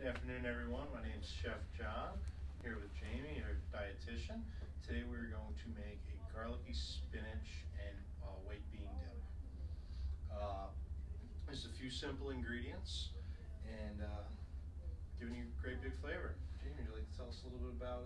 Good afternoon, everyone. My name is Chef John. I'm here with Jamie, our dietitian. Today we're going to make a garlicky spinach and white bean dip. There's a few simple ingredients and giving you great big flavor. Jamie, would you like to tell us a little bit about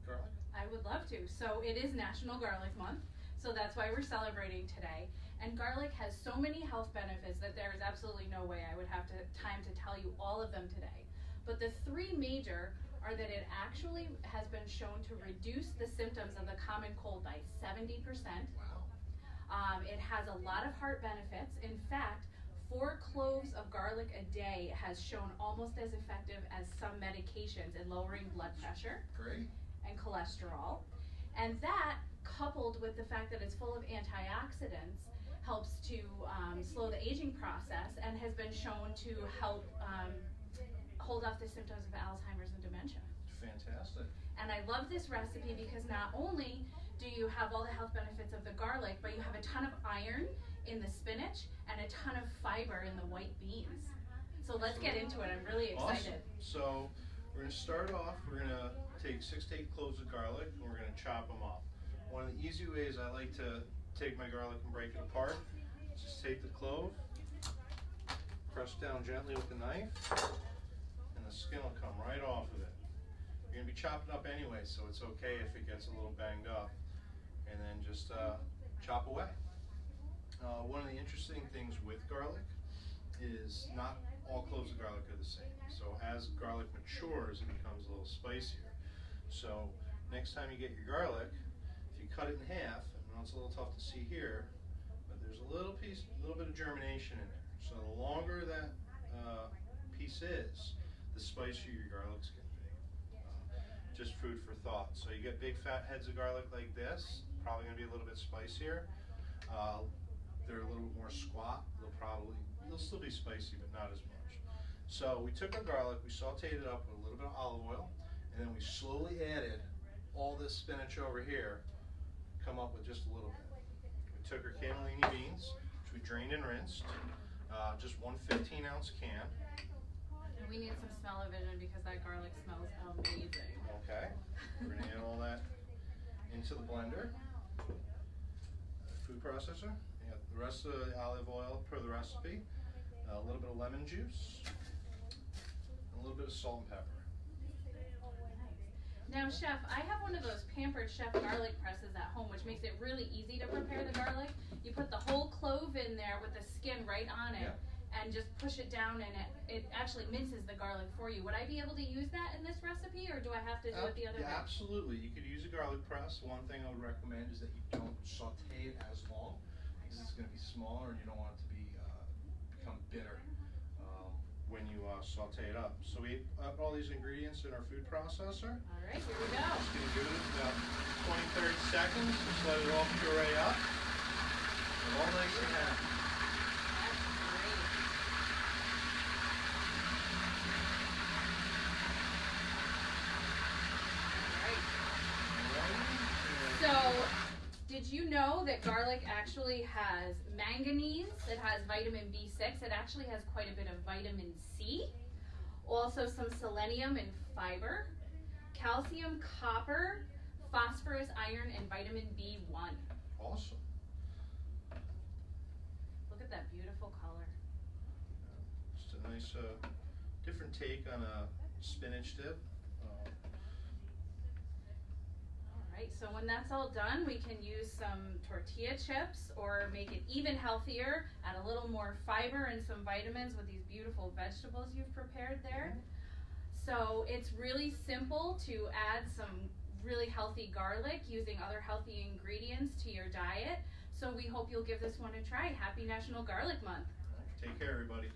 garlic? I would love to. So it is National Garlic Month, so that's why we're celebrating today. And garlic has so many health benefits that there is absolutely no way I would have time to tell you all of them today. But the three major are that it actually has been shown to reduce the symptoms of the common cold by 70%. Wow. It has a lot of heart benefits. In fact, 4 cloves of garlic a day has shown almost as effective as some medications in lowering blood pressure. Great. And cholesterol. And that, coupled with the fact that it's full of antioxidants, helps to slow the aging process and has been shown to help hold off the symptoms of Alzheimer's and dementia. Fantastic. And I love this recipe because not only do you have all the health benefits of the garlic, but you have a ton of iron in the spinach and a ton of fiber in the white beans. So let's get into it. I'm really excited. Awesome. So we're going to start off, we're going to take 6 to 8 cloves of garlic and we're going to chop them up. One of the easy ways I like to take my garlic and break it apart, just take the clove, press down gently with the knife, and the skin will come right off of it. You're going to be chopping up anyway, so it's okay if it gets a little banged up. And then just chop away. One of the interesting things with garlic is not all cloves of garlic are the same. So as garlic matures, it becomes a little spicier. So next time you get your garlic, if you cut it in half, and I know it's a little tough to see here, but there's a little bit of germination in there. So the longer that piece is, the spicier your garlic's going to be. Just food for thought. So you get big fat heads of garlic like this, probably going to be a little bit spicier. They're a little bit more squat. They'll still be spicy, but not as much. So we took our garlic, we sauteed it up with a little bit of olive oil, and then we slowly added all this spinach over here, come up with just a little bit. We took our cannellini beans, which we drained and rinsed, just one 15-ounce can. And we need some smell-o-vision because that garlic smells amazing. Okay, we're going to add all that into the blender, food processor. You got the rest of the olive oil per the recipe, a little bit of lemon juice, and a little bit of salt and pepper. Now, Chef, I have one of those Pampered Chef garlic presses at home, which makes it really easy to prepare the garlic. You put the whole clove in there with the skin right on it, and just push it down, and it actually minces the garlic for you. Would I be able to use that in this recipe, or do I have to do it the other way? Absolutely. You could use a garlic press. One thing I would recommend is that you don't saute it as long, because it's going to be smaller, and you don't want it to become bitter when you saute it up. So we put all these ingredients in our food processor. All right, here we go. Just going to give it about 20-30 seconds. Just let it all puree up. It's all nice and happy. So, did you know that garlic actually has manganese? It has vitamin B6. It actually has quite a bit of vitamin C. Also some selenium and fiber, calcium, copper, phosphorus, iron, and vitamin B1. Awesome. Look at that beautiful color. Just a nice different take on a spinach dip. Right, so when that's all done, we can use some tortilla chips or make it even healthier, add a little more fiber and some vitamins with these beautiful vegetables you've prepared there. So it's really simple to add some really healthy garlic using other healthy ingredients to your diet. So we hope you'll give this one a try. Happy National Garlic Month. Take care, everybody.